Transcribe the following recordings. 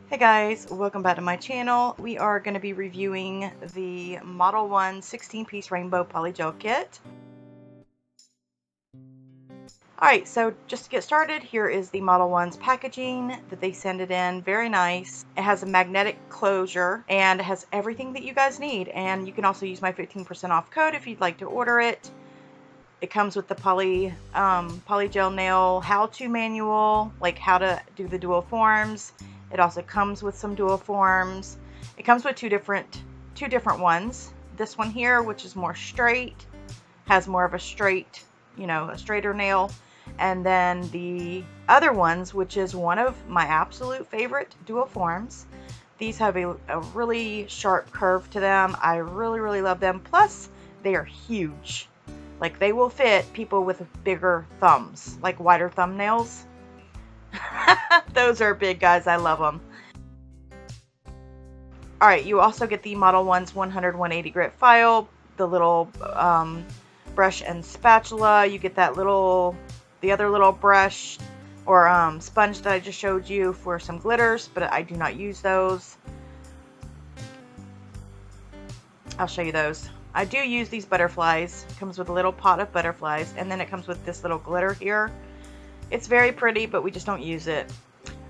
Hey guys, welcome back to my channel. We are going to be reviewing the ModelOnes 16-piece Rainbow Poly Gel kit. Alright, so just to get started, here is the ModelOnes packaging that they send it in. Very nice. It has a magnetic closure and it has everything that you guys need. And you can also use my 15% off code if you'd like to order it. It comes with the poly gel nail how-to manual, like how to do the dual forms. It also comes with some dual forms. It comes with two different ones. This one here, which is more straight, has more of a straight, a straighter nail. And then the other ones, which is one of my absolute favorite dual forms. These have a really sharp curve to them. I really love them. Plus, they are huge. Like, they will fit people with bigger thumbs, like wider thumbnails. Those are big, guys. I love them. Alright, you also get the ModelOnes 100-180 grit file, the little brush and spatula. You get that the other little brush or sponge that I just showed you for some glitters, but I do not use those. I'll show you those. I do use these butterflies. It comes with a little pot of butterflies, and then it comes with this little glitter here. It's very pretty, but we just don't use it.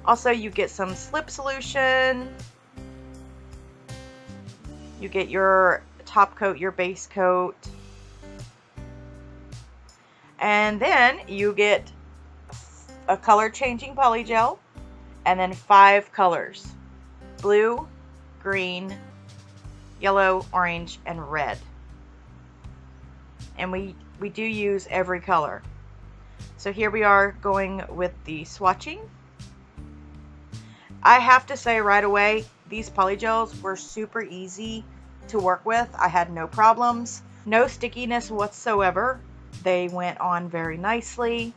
Also, you get some slip solution. You get your top coat, your base coat. And then you get a color changing poly gel, and then 5 colors: blue, green, yellow, orange, and red. And we do use every color. So here we are going with the swatching. I have to say right away, these poly gels were super easy to work with. I had no problems, no stickiness whatsoever. They went on very nicely.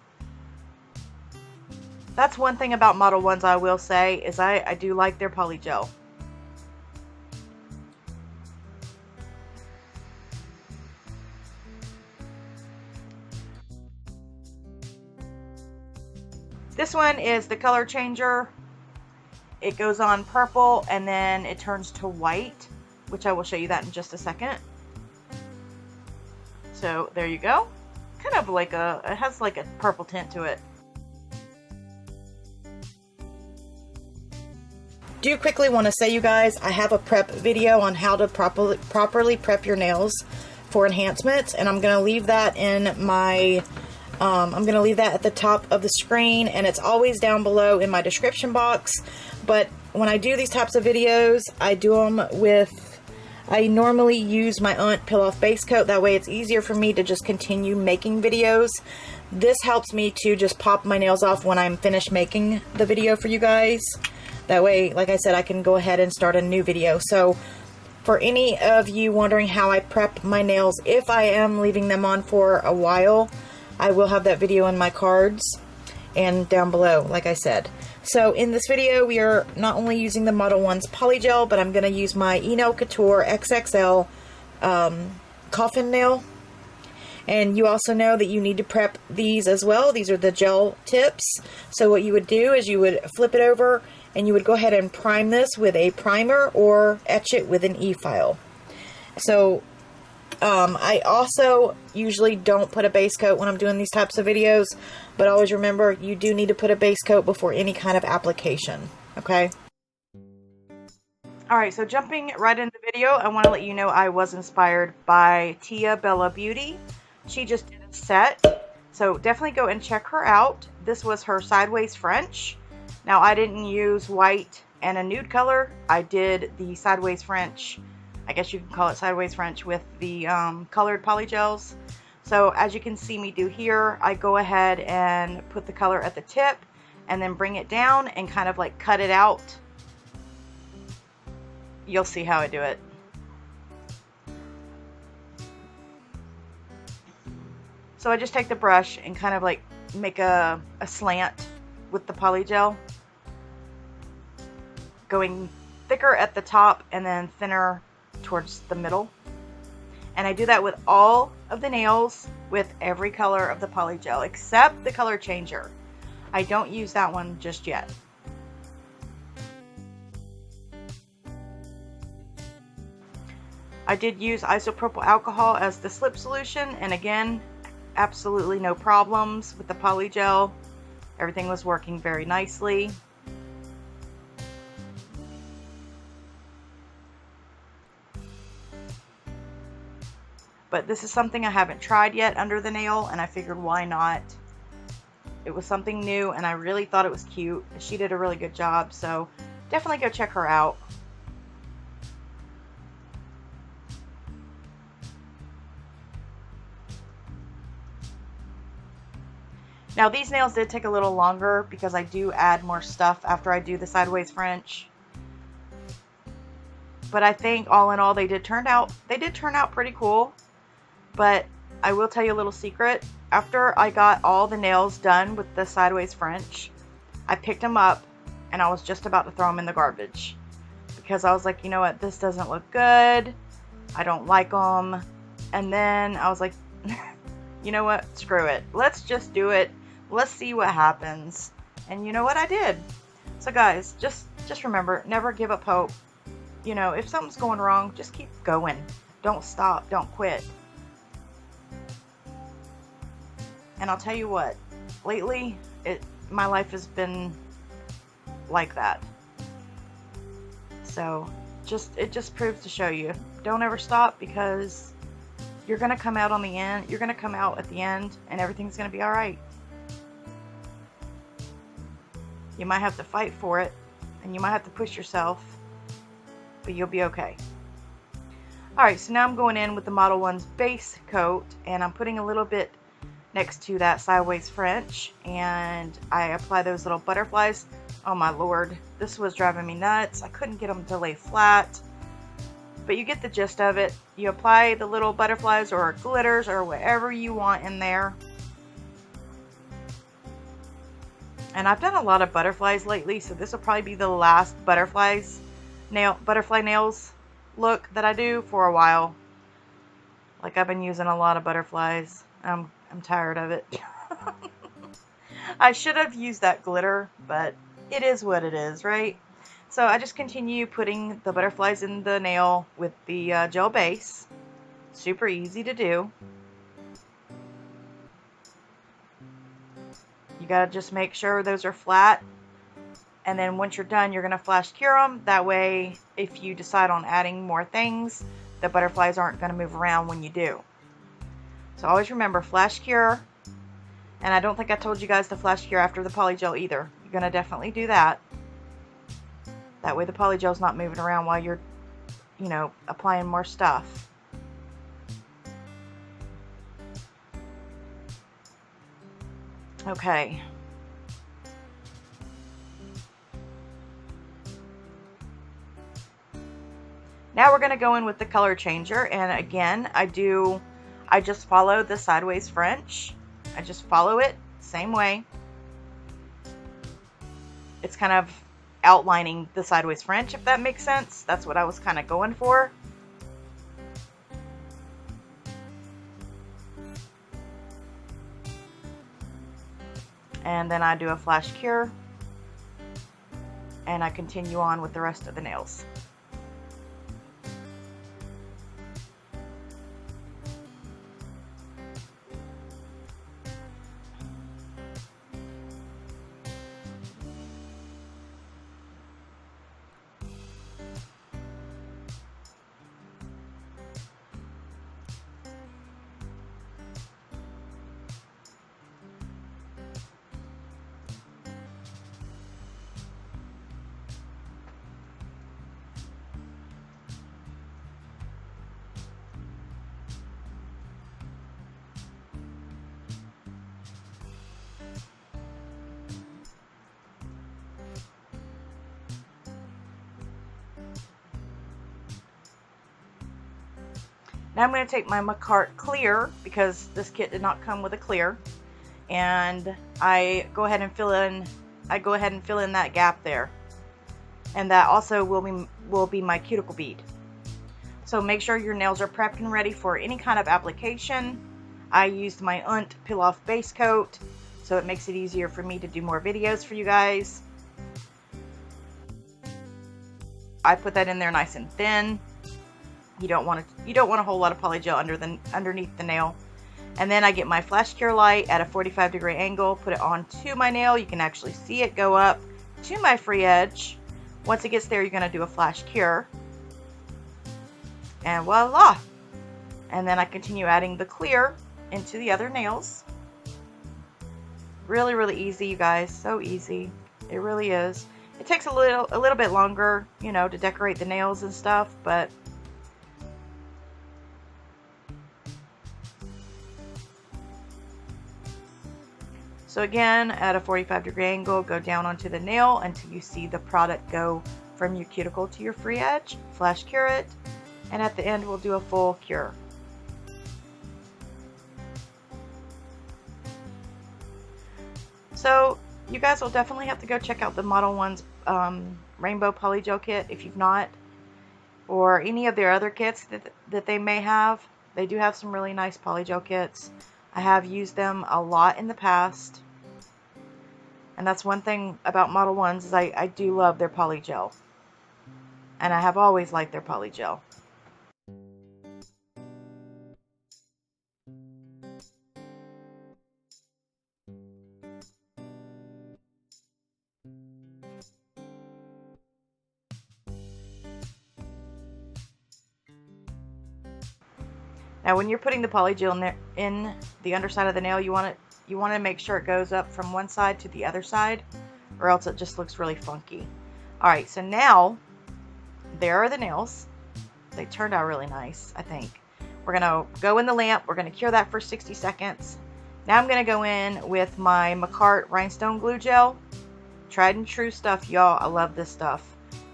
That's one thing about ModelOnes I will say, is I do like their poly gel. This one is the color changer. It goes on purple and then it turns to white, which I will show you that in just a second. So there you go. Kind of like it has like a purple tint to it. Do quickly want to say, you guys, I have a prep video on how to properly prep your nails for enhancements, and I'm going to leave that in my I'm going to leave that at the top of the screen, and it's always down below in my description box. But when I do these types of videos, I normally use my peel off base coat. That way it's easier for me to just continue making videos. This helps me to just pop my nails off when I'm finished making the video for you guys. That way, like I said, I can go ahead and start a new video. So for any of you wondering how I prep my nails, if I am leaving them on for a while, I will have that video in my cards and down below, like I said. So in this video, we are not only using the ModelOnes Poly Gel, but I'm going to use my Nail Couture XXL coffin nail. And you also know that you need to prep these as well. These are the gel tips. So what you would do is you would flip it over and you would go ahead and prime this with a primer or etch it with an e-file. So I also usually don't put a base coat when I'm doing these types of videos, but always remember, you do need to put a base coat before any kind of application, okay? Alright, so jumping right into the video, I want to let you know I was inspired by Tia Bella Beauty. She just did a set, so definitely go and check her out. This was her Sideways French. Now, I didn't use white and a nude color. I did the Sideways French, I guess you can call it Sideways French, with the colored poly gels. So as you can see me do here, I go ahead and put the color at the tip and then bring it down and kind of like cut it out. You'll see how I do it. So I just take the brush and kind of like make a slant with the poly gel, going thicker at the top and then thinner towards the middle. And I do that with all of the nails with every color of the poly gel except the color changer. I don't use that one just yet. I did use isopropyl alcohol as the slip solution, and again, absolutely no problems with the poly gel. Everything was working very nicely. But this is something I haven't tried yet under the nail, and I figured why not. It was something new, and I really thought it was cute. She did a really good job, so definitely go check her out. Now these nails did take a little longer because I do add more stuff after I do the sideways French. But I think all in all they did turn out pretty cool. But I will tell you a little secret. After I got all the nails done with the sideways French, I picked them up and I was just about to throw them in the garbage. Because I was like, you know what, this doesn't look good. I don't like them. And then I was like, you know what, screw it. Let's just do it. Let's see what happens. And you know what, I did. So guys, just remember, never give up hope. You know, if something's going wrong, just keep going. Don't stop, don't quit. And I'll tell you what, lately, my life has been like that. So, it just proves to show you, don't ever stop, because you're going to come out on the end, you're going to come out at the end, and everything's going to be alright. You might have to fight for it, and you might have to push yourself, but you'll be okay. Alright, so now I'm going in with the ModelOnes base coat, and I'm putting a little bit next to that sideways French, and I apply those little butterflies. Oh my lord, this was driving me nuts. I couldn't get them to lay flat, but you get the gist of it. You apply the little butterflies or glitters or whatever you want in there. And I've done a lot of butterflies lately, so this will probably be the last butterfly nails look that I do for a while. Like, I've been using a lot of butterflies. I'm tired of it. I should have used that glitter, but it is what it is, right? So I just continue putting the butterflies in the nail with the gel base. Super easy to do. You gotta just make sure those are flat. And then once you're done, you're gonna flash cure them. That way, if you decide on adding more things, the butterflies aren't gonna move around when you do. So always remember, flash cure. And I don't think I told you guys to flash cure after the poly gel either. You're going to definitely do that. That way the poly gel's not moving around while you're, you know, applying more stuff. Okay. Now we're going to go in with the color changer. And again, I just follow the sideways French. I just follow it same way. It's kind of outlining the sideways French, if that makes sense. That's what I was kind of going for. And then I do a flash cure. And I continue on with the rest of the nails. Now I'm going to take my McCart clear, because this kit did not come with a clear, and I go ahead and fill in that gap there. And that also will be my cuticle bead. So make sure your nails are prepped and ready for any kind of application. I used my UNT peel off base coat, so it makes it easier for me to do more videos for you guys. I put that in there nice and thin. You don't want a whole lot of poly gel underneath the nail. And then I get my flash cure light at a 45-degree angle, put it onto my nail. You can actually see it go up to my free edge. Once it gets there, you're going to do a flash cure. And voila! And then I continue adding the clear into the other nails. Really, really easy, you guys. So easy. It really is. It takes a little bit longer, you know, to decorate the nails and stuff, but so again, at a 45-degree angle, go down onto the nail until you see the product go from your cuticle to your free edge. Flash cure it, and at the end we'll do a full cure. So you guys will definitely have to go check out the ModelOnes Rainbow Poly Gel kit if you've not, or any of their other kits that they may have. They do have some really nice poly gel kits. I have used them a lot in the past. And that's one thing about ModelOnes is I do love their poly gel. And I have always liked their poly gel. Now when you're putting the poly gel in the underside of the nail, you want to make sure it goes up from one side to the other side, or else it just looks really funky. Alright, so now there are the nails. They turned out really nice, I think. We're going to go in the lamp. We're going to cure that for 60 seconds. Now I'm going to go in with my McCart Rhinestone Glue Gel. Tried and true stuff, y'all. I love this stuff.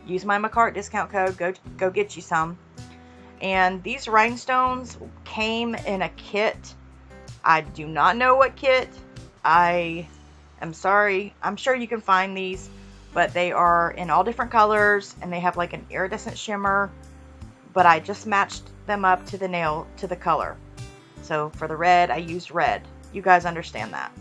Use my McCart discount code. Go get you some. And these rhinestones came in a kit. I do not know what kit. I am sorry. I'm sure you can find these, but they are in all different colors and they have like an iridescent shimmer, but I just matched them up to the nail, to the color. So for the red, I used red. You guys understand that.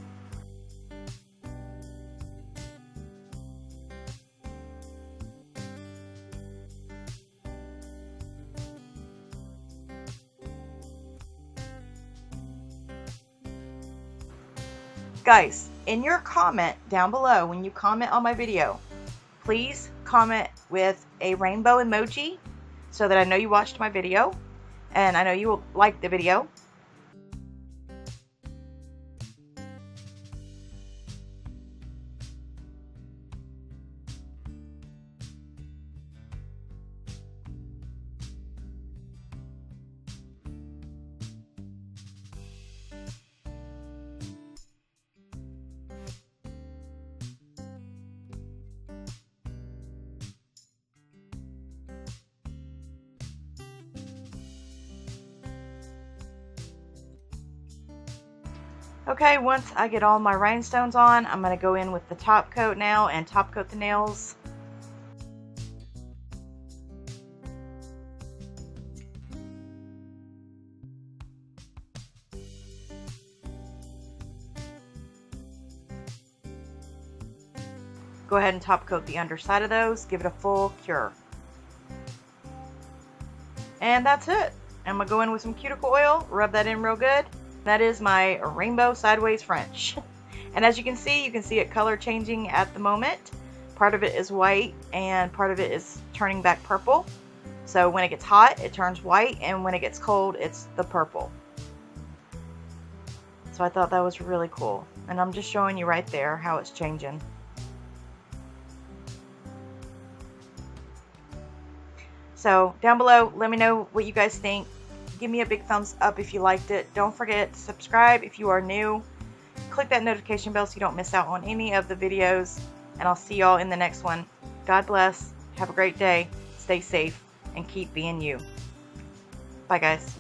Guys, in your comment down below, when you comment on my video, please comment with a rainbow emoji so that I know you watched my video and I know you will like the video. Okay, once I get all my rhinestones on, I'm going to go in with the top coat now and top coat the nails. Go ahead and top coat the underside of those. Give it a full cure. And that's it. I'm going to go in with some cuticle oil, rub that in real good. That is my rainbow sideways French. And as you can see it color changing at the moment. Part of it is white and part of it is turning back purple. So when it gets hot, it turns white, and when it gets cold, it's the purple. So I thought that was really cool. And I'm just showing you right there how it's changing. So down below, let me know what you guys think. Give me a big thumbs up if you liked it. Don't forget to subscribe if you are new. Click that notification bell so you don't miss out on any of the videos. And I'll see y'all in the next one. God bless. Have a great day. Stay safe and keep being you. Bye, guys.